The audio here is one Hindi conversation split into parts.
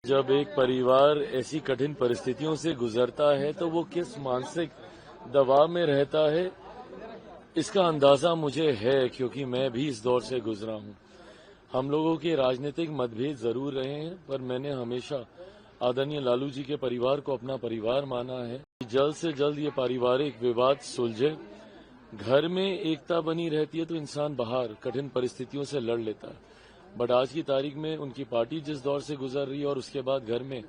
जब एक परिवार ऐसी कठिन परिस्थितियों से गुजरता है तो वो किस मानसिक दबाव में रहता है, इसका अंदाजा मुझे है, क्योंकि मैं भी इस दौर से गुजरा हूं। हम लोगों के राजनीतिक मतभेद जरूर रहे हैं, पर मैंने हमेशा आदरणीय लालू जी के परिवार को अपना परिवार माना है। जल्द से जल्द ये पारिवारिक विवाद सुलझे। घर में एकता बनी रहती है तो इंसान बाहर कठिन परिस्थितियों से लड़ लेता है। बट आज की तारीख में उनकी पार्टी जिस दौर से गुजर रही है और उसके बाद घर में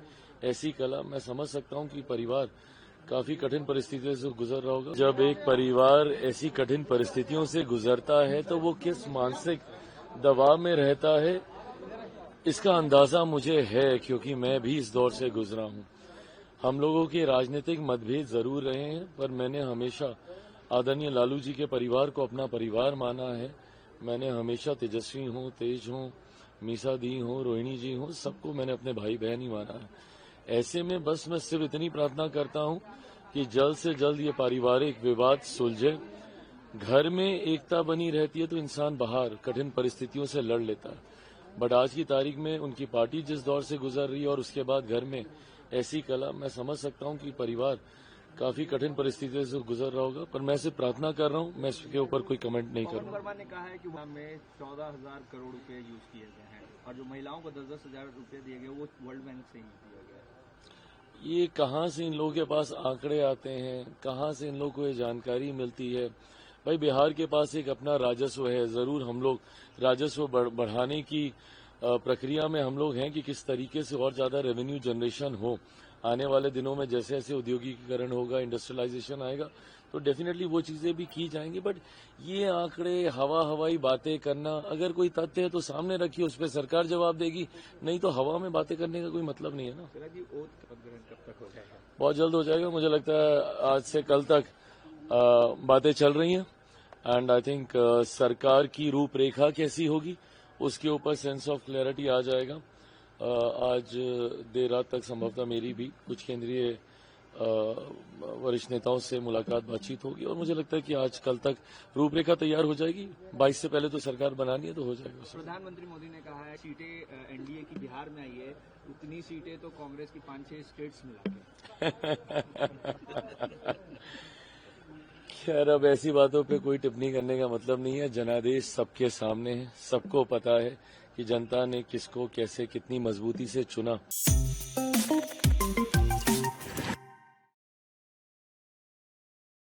ऐसी कला, मैं समझ सकता हूं कि परिवार काफी कठिन परिस्थितियों से गुजर रहा होगा। जब एक परिवार ऐसी कठिन परिस्थितियों से गुजरता है तो वो किस मानसिक दबाव में रहता है, इसका अंदाजा मुझे है, क्योंकि मैं भी इस दौर से गुजरा हूं। हम लोगों के राजनीतिक मतभेद जरूर रहे हैं, पर मैंने हमेशा आदरणीय लालू जी के परिवार को अपना परिवार माना है। मैंने हमेशा तेजस्वी हूं, तेज हूं, मीसा दी हूं, रोहिणी जी हूं, सबको मैंने अपने भाई बहन ही माना है। ऐसे में बस मैं सिर्फ इतनी प्रार्थना करता हूं कि जल्द से जल्द ये पारिवारिक विवाद सुलझे। घर में एकता बनी रहती है तो इंसान बाहर कठिन परिस्थितियों से लड़ लेता है। बट आज की तारीख में उनकी पार्टी जिस दौर से गुजर रही है और उसके बाद घर में ऐसी कला, मैं समझ सकता हूं कि परिवार काफी कठिन परिस्थितियों से गुजर रहा होगा, पर मैं सिर्फ प्रार्थना कर रहा हूं। मैं इसके ऊपर कोई कमेंट नहीं करूंगा। वर्मा ने कहा है कि वहां में 14,000 करोड़ रुपए यूज किए गए हैं और जो महिलाओं को 10-10 हजार रुपए दिए गए वो वर्ल्ड बैंक से ही दिया गया है। ये कहां से इन लोगों के पास आंकड़े आते हैं, कहां से इन लोगों को ये जानकारी मिलती है? भाई, बिहार के पास एक अपना राजस्व है। जरूर हम लोग राजस्व बढ़ाने की प्रक्रिया में हम लोग हैं कि किस तरीके से और ज्यादा रेवेन्यू जनरेशन हो। आने वाले दिनों में जैसे जैसे औद्योगिकीकरण होगा, इंडस्ट्रियलाइजेशन आएगा, तो डेफिनेटली वो चीजें भी की जाएंगी। बट ये आंकड़े, हवाई बातें करना, अगर कोई तथ्य है तो सामने रखिए, उस पर सरकार जवाब देगी। नहीं तो हवा में बातें करने का कोई मतलब नहीं है ना। कब तक हो जाएगा? बहुत जल्द हो जाएगा। मुझे लगता है आज से कल तक बातें चल रही हैं। एंड आई थिंक सरकार की रूपरेखा कैसी होगी उसके ऊपर सेंस ऑफ क्लैरिटी आ जाएगा। आज देर रात तक संभवतः मेरी भी कुछ केंद्रीय वरिष्ठ नेताओं से मुलाकात, बातचीत होगी और मुझे लगता है कि आज कल तक रूपरेखा तैयार हो जाएगी। 22 से पहले तो सरकार बनानी है, तो हो जाएगा। प्रधानमंत्री मोदी ने कहा है सीटें एनडीए की बिहार में आई है, उतनी सीटें तो कांग्रेस की 5-6 स्टेट्स मिला के। खैर, अब ऐसी बातों पे कोई टिप्पणी करने का मतलब नहीं है। जनादेश सबके सामने है, सबको पता है कि जनता ने किसको कैसे कितनी मजबूती से चुना।